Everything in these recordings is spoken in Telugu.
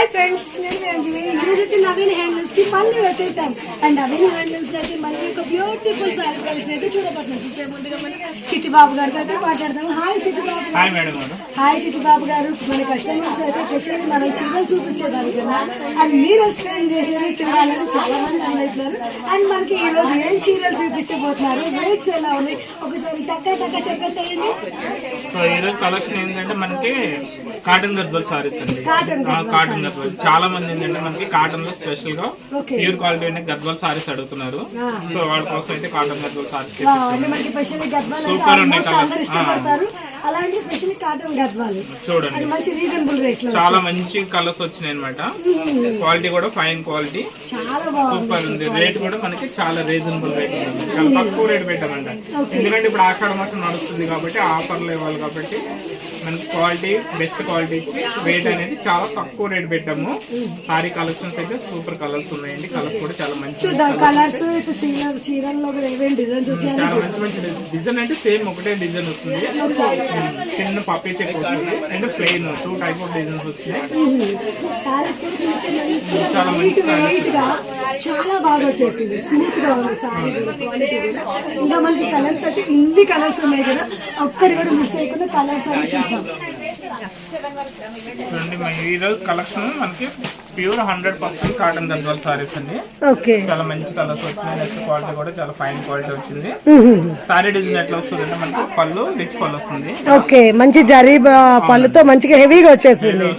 హాయ్ ఫ్రెండ్స్, నేను నవీన్ హ్యాండ్లూమ్స్ కి మళ్ళీ వచ్చేసాం. అండ్ నవీన్ హ్యాండ్లూమ్స్ అయితే మళ్ళీ ఒక బ్యూటిఫుల్ సారీస్ కలెక్షన్ అయితే చూడబోతున్నాం. చూసే ముందుగా మనం చిట్టిబాబు గారితో అయితే మాట్లాడదాం. హాయ్ చిట్టిబాబు గారు. హాయ్ చిట్టిబాబు గారు. మన కస్టమర్స్ అయితే స్పెషల్లీ మనం చీరలు చూపించేదాని కన్నా అండ్ మీరు ఎక్స్ప్లెయిన్ చేసేది చూడాలని చాలా మంది ఫీల్ అవుతున్నారు. అండ్ మనకి ఈ రోజు ఏం చీరలు చూపించబోతున్నారు, రేట్స్ ఎలా ఉన్నాయి, ఒకసారి టక్కా చెప్పేసేయండి. సో ఈ రోజు కలెక్షన్ ఏంటంటే మనకి కాటన్ గద్వాల్ సారీస్ అండి. కాటన్ గద్వాల్ చాలా మంది ఏంటంటే మనకి కాటన్ లో స్పెషల్ గా ప్యూర్ క్వాలిటీ అనే గద్వాల్ సారీస్ అడుగుతున్నారు. సో వాళ్ళ కోసం అయితే కాటన్ గద్వాల్ సారీస్ సూపర్ ఉన్నాయి కలర్స్. అలాంటి స్పెషల్ కాటన్ గద్వాల్ చూడండి, మంచి రీజనబుల్ రేట్ లో చాలా మంచి కలర్స్ వచ్చినాయి అనమాట. క్వాలిటీ కూడా ఫైన్ క్వాలిటీ, చాలా బాగుంది, సూపర్ ఉంది. రేట్ కూడా మనకి చాలా రీజనబుల్ రేట్ ఉంది. చాలా తక్కువ రేట్ పెట్టామంట. ఎందుకంటే ఇప్పుడు ఆషాఢ మాసం నడుస్తుంది కాబట్టి ఆఫర్లు ఇవ్వాలి కాబట్టి మనకి క్వాలిటీ బెస్ట్ క్వాలిటీ ఇచ్చి రేట్ అనేది చాలా తక్కువ రేట్ పెట్టాము. సారీ కలెక్షన్స్ అయితే సూపర్ కలర్స్ ఉన్నాయండి. కలర్స్ కూడా చాలా మంచి కలర్స్ చీరల్లో కూడా ఏమేమి డిజైన్స్ వచ్చాయి, చాలా మంచి మంచి డిజైన్ అంటే సేమ్ ఒకటే డిజైన్ వస్తుంది. చిన్న పప్పీ చెక్ వస్తుంది and plain 2 type of designs వచ్చినాయి. సారీస్ కూడా చూస్తే మంచిగా లైట్ వెయిట్ గా చాలా బాగా వచ్చేసింది. స్మూత్ గా ఉంది సారీ క్వాలిటీ కూడా. ఇంకా మనకి కలర్స్ అయితే ఇన్ని కలర్స్ ఉన్నాయి కదా, ఒక్కటి కూడా మిస్ అయ్యకుండా కలర్స్ అని చూద్దాం. చూడండి, ఈరోజు కలెక్షన్ మనకి ప్యూర్ 100% కాటన్ గద్వాల్ సారీస్ అండి. చాలా మంచి కలర్స్ వచ్చినాయి. నెక్స్ట్ క్వాలిటీ కూడా చాలా ఫైన్ క్వాలిటీ వచ్చింది. సారీ డిజైన్ ఎట్లా వస్తుంది అంటే మనకి పళ్ళు రిచ్ పళ్ళు వస్తుంది. ఓకే, మంచి జరీ పళ్ళుతో మంచిగా హెవీగా వచ్చేసింది.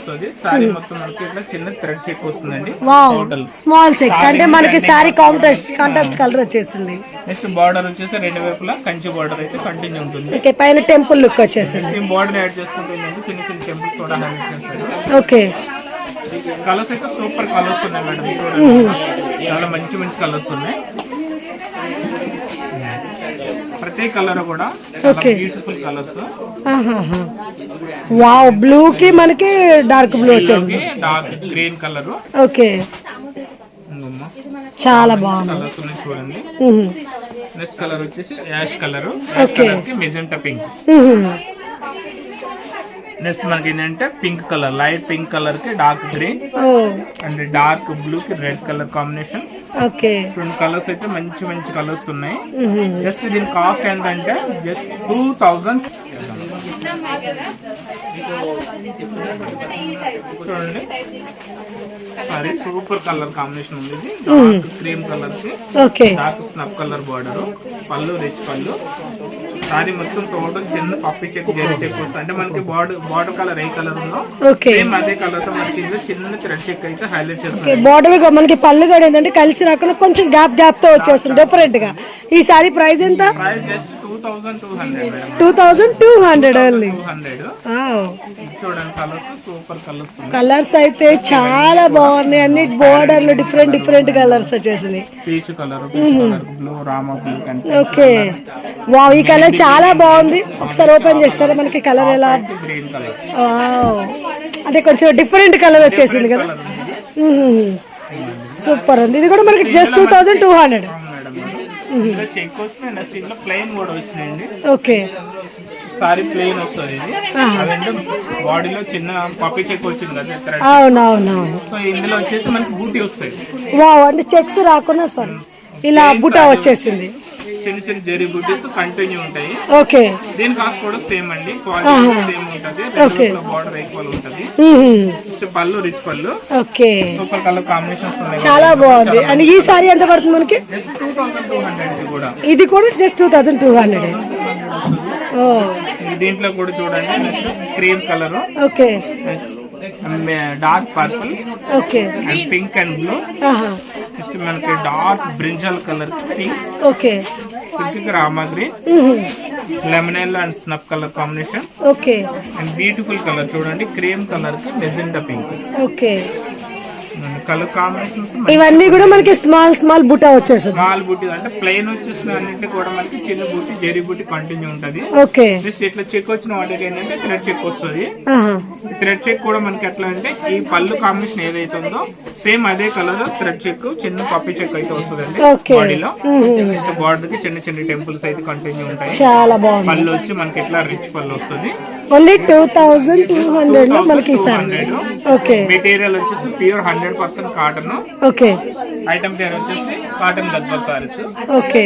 సారీ మొత్తం మనకి ఇట్లా చిన్న థ్రెడ్ చెక్ వస్తుందండి. టోటల్ స్మాల్ చెక్స్ అంటే మనకి సారీ కాంట్రాస్ట్ కలర్ వచ్చేసింది. నెక్స్ట్ బార్డర్ వచ్చేసి 2 వైపులా కంచి బార్డర్ అయితే కంటిన్యూ ఉంటుంది. పైన టెంపుల్ లుక్ వచ్చేసింది. బార్డర్ యాడ్ చేసుకుంటే చిన్న చిన్న టెంపుల్స్ కూడా హైలైట్ చేస్తారు. ఓకే, కలర్స్ అయితే సూపర్ కలర్స్ ఉన్నాయి మేడం. చాలా మంచి మంచి కలర్స్ ఉన్నాయి. ప్రతి కలర్ కూడా బ్యూటిఫుల్ కలర్స్. వావ్, బ్లూ కి మనకి డార్క్ బ్లూ వచ్చేసింది. Dark green colour. ఓకే, చాలా బాగుంది. కలర్స్ ఉన్నాయి చూడండి. నెక్స్ట్ కలర్ వచ్చేసి ash colour, magenta pink. Next మనకి ఏంటంటే pink colour, light pink colour కి dark green and dark blue కి red colour combination. Okay, 2 colours అయితే మంచి మంచి కలర్స్ ఉన్నాయి. జస్ట్ దీని కాస్ట్ ఏంటంటే జస్ట్ 2000. చూడండి, సారీ సూపర్ కలర్ కాంబినేషన్ ఉంది. డార్క్ క్రీమ్ కలర్ కి డార్క్ స్నఫ్ కలర్ బార్డర్, పళ్ళు రిచ్ పళ్ళు. సారీ మొత్తం టోటల్ చిన్న పప్పి చెక్ జరీ చెక్ వస్తుంది. అంటే మనకి బార్డర్ కలర్ ఏ కలర్ ఉందో సేమ్ అదే కలర్ తో మనకి చిన్న థ్రెడ్ చెక్ అయితే హైలైట్ చేస్తుంది. బార్డర్ మనకి పళ్ళు కూడా ఏంటంటే కలిసి రాకుండా కొంచెం గ్యాప్ తో వచ్చేస్తుంది డిఫరెంట్ గా. ఈ సారీ ప్రైస్ ఎంత? Price just 2200. 2200 ఓన్లీ. చూడండి, కలర్స్ సూపర్ కలర్స్. కలర్స్ అయితే చాలా బాగున్నాయి. అన్ని బోర్డర్లు డిఫరెంట్ కలర్స్ వచ్చేసినాయి. Peach colour, blue, Rama blue. Okay, wow, ఈ కలర్ చాలా బాగుంది. ఒకసారి ఓపెన్ చేస్తారా? మనకి కలర్ ఎలా? Green colour. అంటే కొంచెం డిఫరెంట్ కలర్ వచ్చేసింది కదా. సూపర్ ఉంది. ఇది కూడా మనకి జస్ట్ 2200. చెక్ వస్తుంది. ప్లెయిన్ కూడా వచ్చినాయండి. ఓకే, సారీ ప్లెయిన్ వస్తుంది. అదంటే బాడీలో చిన్న పప్పి చెక్ వచ్చింది కదా. అవునవునవును. సో ఇందులో వచ్చేసి మనకి బూటీ వస్తాయి. వావ్, అంటే చెక్స్ రాకుండా సార్ ఇలా బుటా వచ్చేసింది. చిన్న చిన్న జరీ బూటీస్ కంటిన్యూ ఉంటాయి. ఓకే, దీని కాస్ట్ కూడా సేమ్ అండి. క్వాలిటీ సేమ్ ఉంటది. బార్డర్ ఈక్వల్ ఉంటది. పళ్ళు రిచ్ పళ్ళు. ఓకే, సూపర్ కలర్ కాంబినేషన్స్ ఉన్నాయి. చాలా బాగుంది. అండ్ ఈ సారీ ఎంత పడుతుంది మనకి? 2200 కూడా. ఇది కూడా జస్ట్ 2200. దీంట్లో కూడా చూడండి, next cream colour. Okay, dark purple. Okay, and pink and blue. Next మనకి dark brinjal colour pink. Okay, pink Rama green, lemon yellow and snuff colour combination. Okay, and beautiful colour చూడండి, క్రీమ్ కలర్ కి magenta pink. Okay, colour combinations ఇవన్నీ కూడా మనకి స్మాల్ బుటా వచ్చేస్తుంది. స్మాల్ బూటీ అంటే ప్లెయిన్ వచ్చేసిన అన్నింటి కూడా మనకి చిన్న బూటీ జరీ బూటీ కంటిన్యూ ఉంటది. ఓకే, జస్ట్ ఇట్లా చెక్ వచ్చిన వాటికి ఏంటంటే థ్రెడ్ చెక్ వస్తుంది. థ్రెడ్ చెక్ కూడా మనకి ఎట్లా అంటే ఈ పళ్ళు కాంబినేషన్ ఏదైతే ఉందో సేమ్ అదే కలర్ థ్రెడ్ చెక్, చిన్న పప్పి చెక్ అయితే వస్తుందండి Okay. బాడీలో. నెక్స్ట్ బార్డర్ కి చిన్న చిన్న టెంపుల్స్ అయితే కంటిన్యూ ఉంటాయి. చాలా బాగుంది. పళ్ళు వచ్చి మనకి ఇట్లా రిచ్ పళ్ళు వస్తుంది. ఓన్లీ 2200 లో మనకి ఇస్తారు. ఓకే మెటీరియల్ వచ్చేసి ప్యూర్ 100% కాటన్. ఓకే ఐటమ్ పేరు వచ్చేసి కాటన్ గద్వాల్ సారీస్. ఓకే